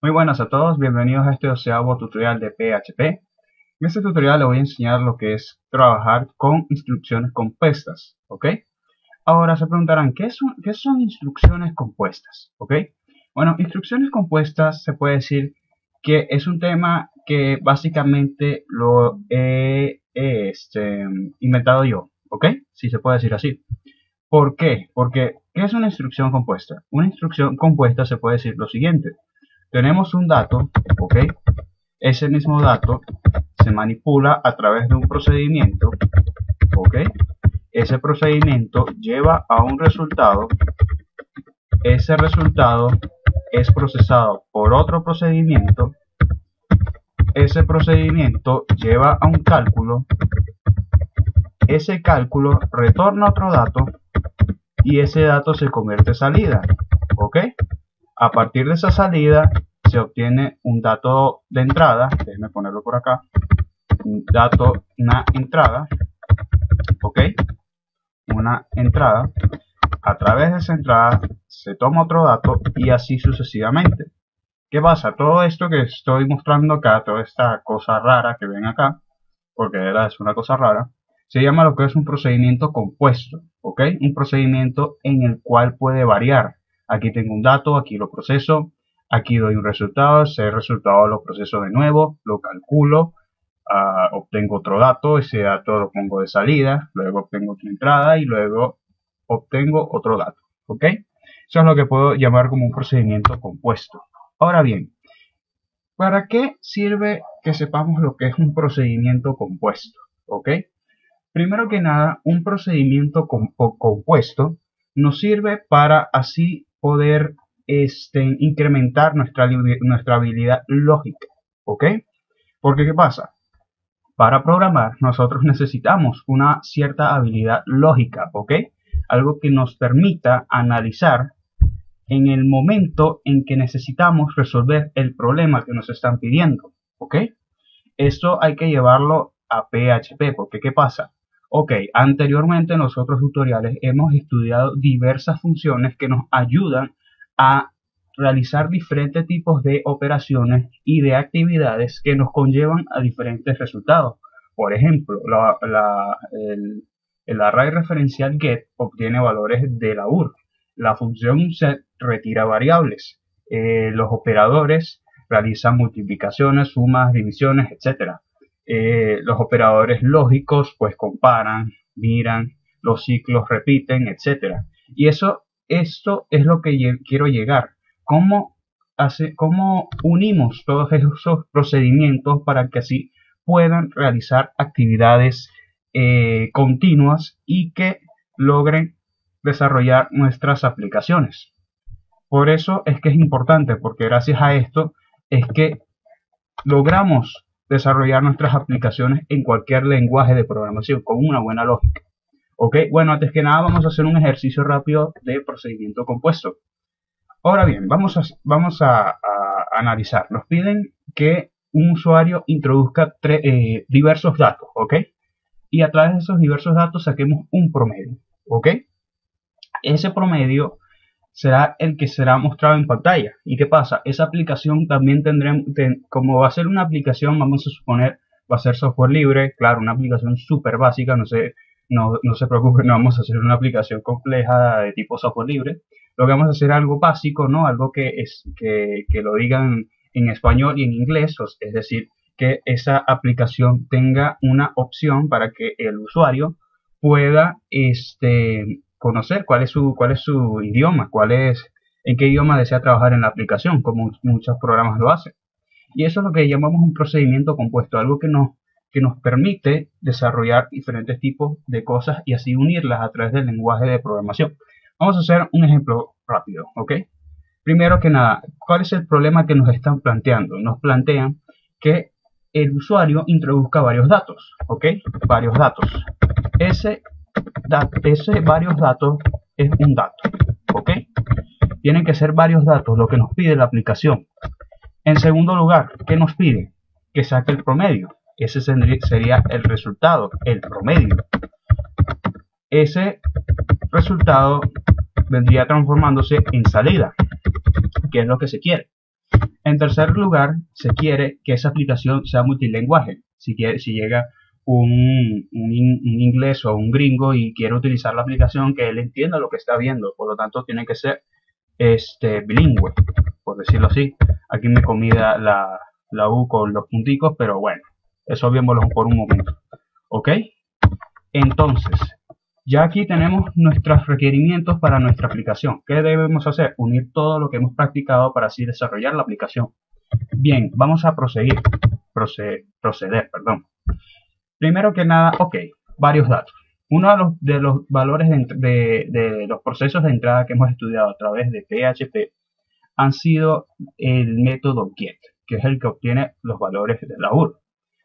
Muy buenas a todos, bienvenidos a este 12º tutorial de PHP. En este tutorial les voy a enseñar lo que es trabajar con instrucciones compuestas, ¿ok? Ahora se preguntarán, ¿qué son instrucciones compuestas? ¿Ok? Bueno, instrucciones compuestas se puede decir que es un tema que básicamente lo he inventado yo, ¿ok? Si se puede decir así. ¿Por qué? Porque, ¿qué es una instrucción compuesta? Una instrucción compuesta se puede decir lo siguiente. Tenemos un dato, ¿ok? Ese mismo dato se manipula a través de un procedimiento, ¿ok? Ese procedimiento lleva a un resultado. Ese resultado es procesado por otro procedimiento. Ese procedimiento lleva a un cálculo. Ese cálculo retorna otro dato y ese dato se convierte en salida, ¿ok? A partir de esa salida se obtiene un dato de entrada, déjenme ponerlo por acá, una entrada, ¿ok? Una entrada. A través de esa entrada se toma otro dato y así sucesivamente. ¿Qué pasa? Todo esto que estoy mostrando acá, toda esta cosa rara que ven acá, porque de verdad es una cosa rara, se llama lo que es un procedimiento compuesto, ¿ok? Un procedimiento en el cual puede variar. Aquí tengo un dato, aquí lo proceso, aquí doy un resultado, ese resultado lo proceso de nuevo, lo calculo, obtengo otro dato, ese dato lo pongo de salida, luego obtengo otra entrada y luego obtengo otro dato, ¿ok? Eso es lo que puedo llamar como un procedimiento compuesto. Ahora bien, ¿para qué sirve que sepamos lo que es un procedimiento compuesto? ¿Ok? Primero que nada, un procedimiento compuesto nos sirve para así poder incrementar nuestra habilidad lógica. ¿Ok? Porque ¿qué pasa? Para programar nosotros necesitamos una cierta habilidad lógica. ¿Ok? Algo que nos permita analizar en el momento en que necesitamos resolver el problema que nos están pidiendo, ¿ok? Esto hay que llevarlo a PHP, porque ¿qué pasa? Ok, anteriormente en los otros tutoriales hemos estudiado diversas funciones que nos ayudan a realizar diferentes tipos de operaciones y de actividades que nos conllevan a diferentes resultados. Por ejemplo, el array referencial get obtiene valores de la UR. La función set retira variables. Los operadores realizan multiplicaciones, sumas, divisiones, etc. Los operadores lógicos pues comparan, miran, los ciclos repiten, etc. Y esto es lo que quiero llegar. ¿Cómo unimos todos esos procedimientos para que así puedan realizar actividades continuas y que logren desarrollar nuestras aplicaciones? Por eso es que es importante, porque gracias a esto es que logramos desarrollar nuestras aplicaciones en cualquier lenguaje de programación con una buena lógica. Ok, bueno, antes que nada vamos a hacer un ejercicio rápido de procedimiento compuesto. Ahora bien, vamos a analizar. Nos piden que un usuario introduzca diversos datos, ¿ok? Y a través de esos diversos datos saquemos un promedio, ¿ok? Ese promedio será el que será mostrado en pantalla. ¿Y qué pasa? Esa aplicación también como va a ser una aplicación, vamos a suponer, va a ser software libre, claro, una aplicación súper básica, no se preocupen, no vamos a hacer una aplicación compleja de tipo software libre. Lo que vamos a hacer es algo básico, ¿no? Algo que lo digan en español y en inglés, es decir, que esa aplicación tenga una opción para que el usuario pueda conocer cuál es su idioma, en qué idioma desea trabajar en la aplicación, como muchos programas lo hacen. Y eso es lo que llamamos un procedimiento compuesto, algo que nos permite desarrollar diferentes tipos de cosas y así unirlas a través del lenguaje de programación. Vamos a hacer un ejemplo rápido, ¿ok? Primero que nada, ¿cuál es el problema que nos están planteando? Nos plantean que el usuario introduzca varios datos, ¿ok? Varios datos. Ese varios datos es un dato, ¿ok? Tienen que ser varios datos lo que nos pide la aplicación. En segundo lugar, ¿qué nos pide? Que saque el promedio. Ese sería el resultado, el promedio. Ese resultado vendría transformándose en salida, que es lo que se quiere. En tercer lugar, se quiere que esa aplicación sea multilingüe. Si llega un inglés o un gringo y quiere utilizar la aplicación, que él entienda lo que está viendo. Por lo tanto, tiene que ser bilingüe, por decirlo así. Aquí me comí la U con los punticos, pero bueno, eso viémoslo por un momento. ¿Ok? Entonces, ya aquí tenemos nuestros requerimientos para nuestra aplicación. ¿Qué debemos hacer? Unir todo lo que hemos practicado para así desarrollar la aplicación. Bien, vamos a proceder. Primero que nada, ok, varios datos. Uno de los valores de los procesos de entrada que hemos estudiado a través de PHP han sido el método get, que es el que obtiene los valores de la URL.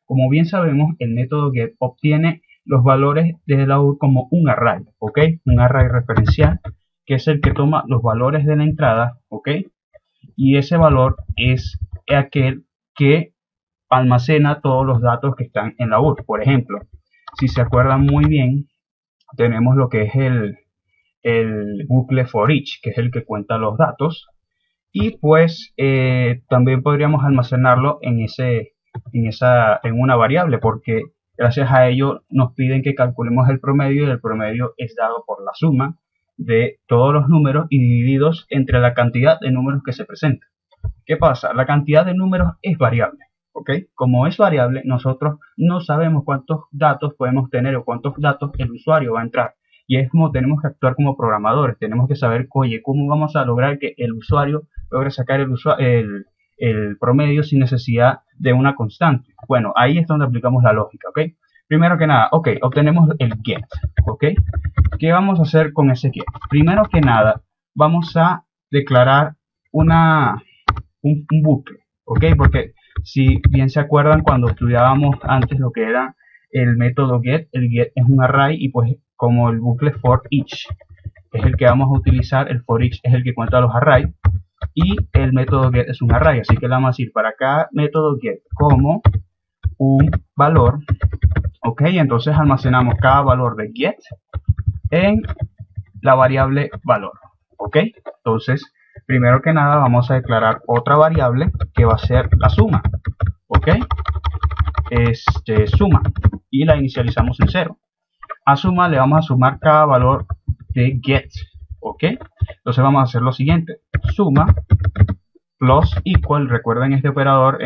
Como bien sabemos, el método get obtiene los valores de la URL como un array, ¿ok? Un array referencial, que es el que toma los valores de la entrada, ¿ok? Y ese valor es aquel que almacena todos los datos que están en la URL. Por ejemplo, si se acuerdan muy bien, tenemos lo que es el bucle for each, que es el que cuenta los datos. Y pues también podríamos almacenarlo en una variable, porque gracias a ello nos piden que calculemos el promedio, y el promedio es dado por la suma de todos los números y divididos entre la cantidad de números que se presentan. ¿Qué pasa? La cantidad de números es variable, ¿ok? Como es variable, nosotros no sabemos cuántos datos podemos tener o cuántos datos el usuario va a entrar. Y es como tenemos que actuar como programadores. Tenemos que saber, oye, ¿cómo vamos a lograr que el usuario logre sacar el promedio sin necesidad de una constante? Bueno, ahí es donde aplicamos la lógica, ¿ok? Primero que nada, ok, obtenemos el get, ¿ok? ¿Qué vamos a hacer con ese get? Primero que nada, vamos a declarar un bucle, ¿ok? Porque si bien se acuerdan cuando estudiábamos antes lo que era el método get, el get es un array y pues como el bucle for each es el que vamos a utilizar, el for each es el que cuenta los arrays y el método get es un array, así que le vamos a decir para cada método get como un valor, ok, entonces almacenamos cada valor de get en la variable valor, ok, entonces primero que nada vamos a declarar otra variable que va a ser la suma, ok, suma y la inicializamos en 0. A suma le vamos a sumar cada valor de get, ok, entonces vamos a hacer lo siguiente, suma plus equal, recuerden este operador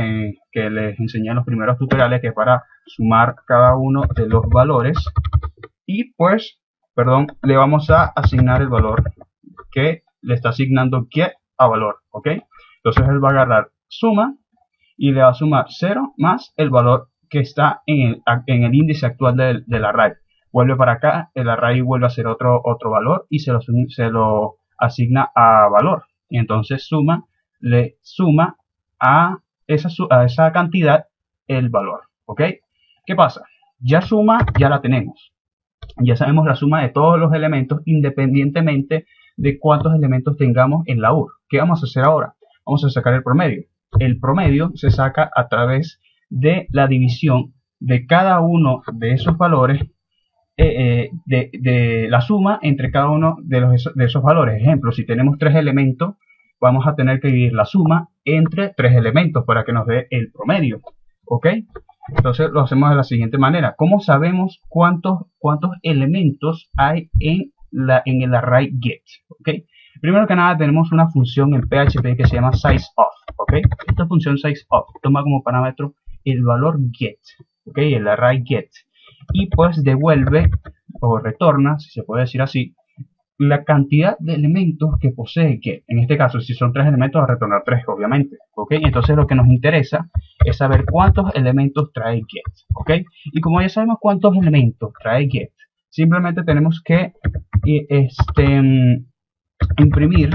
que les enseñé en los primeros tutoriales, que es para sumar cada uno de los valores y pues, perdón, le vamos a asignar el valor que le está asignando get a valor, ok, entonces él va a agarrar suma y le va a sumar 0 más el valor que está en el índice actual del array. Vuelve para acá, el array vuelve a ser otro valor y se lo asigna a valor. Y entonces le suma a esa cantidad el valor. ¿Ok? ¿Qué pasa? Ya suma, ya la tenemos. Ya sabemos la suma de todos los elementos independientemente de cuántos elementos tengamos en la URL. ¿Qué vamos a hacer ahora? Vamos a sacar el promedio. El promedio se saca a través de la división de cada uno de esos valores, de la suma entre cada uno de esos valores. Ejemplo, si tenemos 3 elementos, vamos a tener que dividir la suma entre 3 elementos para que nos dé el promedio. ¿Ok? Entonces lo hacemos de la siguiente manera. ¿Cómo sabemos cuántos elementos hay en el array get? ¿Ok? Primero que nada tenemos una función en PHP que se llama sizeOf. ¿Ok? Esta función sizeOf toma como parámetro el valor get. ¿Ok? El array get. Y pues devuelve o retorna, si se puede decir así, la cantidad de elementos que posee get. En este caso, si son 3 elementos, va a retornar 3, obviamente. ¿Ok? Entonces lo que nos interesa es saber cuántos elementos trae get. ¿Ok? Y como ya sabemos cuántos elementos trae get, simplemente tenemos que imprimir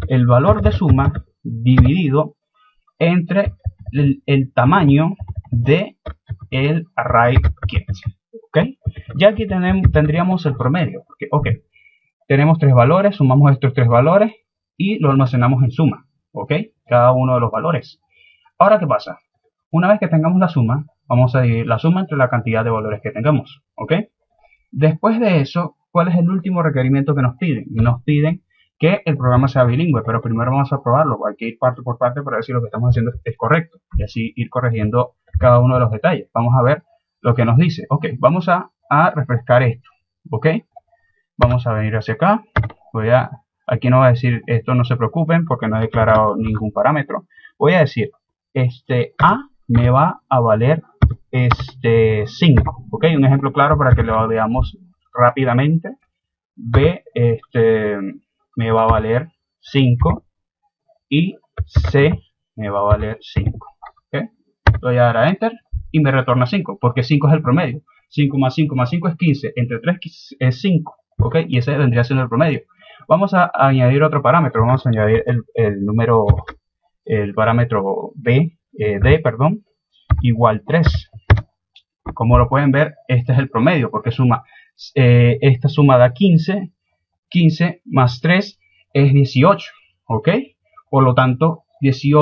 el valor de suma dividido entre el tamaño de el array get. ¿Ok? Ya aquí tendríamos el promedio. Porque, ok, tenemos 3 valores, sumamos estos 3 valores y lo almacenamos en suma. ¿Ok? Cada uno de los valores. Ahora, ¿qué pasa? Una vez que tengamos la suma, vamos a dividir la suma entre la cantidad de valores que tengamos. ¿Ok? Después de eso, ¿cuál es el último requerimiento que nos piden? Nos piden que el programa sea bilingüe, pero primero vamos a probarlo, hay que ir parte por parte para ver si lo que estamos haciendo es correcto y así ir corrigiendo cada uno de los detalles. Vamos a ver lo que nos dice. Ok, vamos a refrescar esto. Ok, vamos a venir hacia acá. Aquí no va a decir esto, no se preocupen porque no he declarado ningún parámetro. Voy a decir, A me va a valer 5. Ok, un ejemplo claro para que lo veamos rápidamente. B me va a valer 5 y C me va a valer 5. ¿Okay? Voy a dar a Enter y me retorna 5, porque 5 es el promedio. 5 más 5 más 5 es 15, entre 3 es 5, ¿ok? Y ese vendría siendo el promedio. Vamos a añadir otro parámetro, vamos a añadir el parámetro D, igual 3. Como lo pueden ver, este es el promedio, porque esta suma da 15, 15 más 3 es 18, ¿ok? Por lo tanto, 18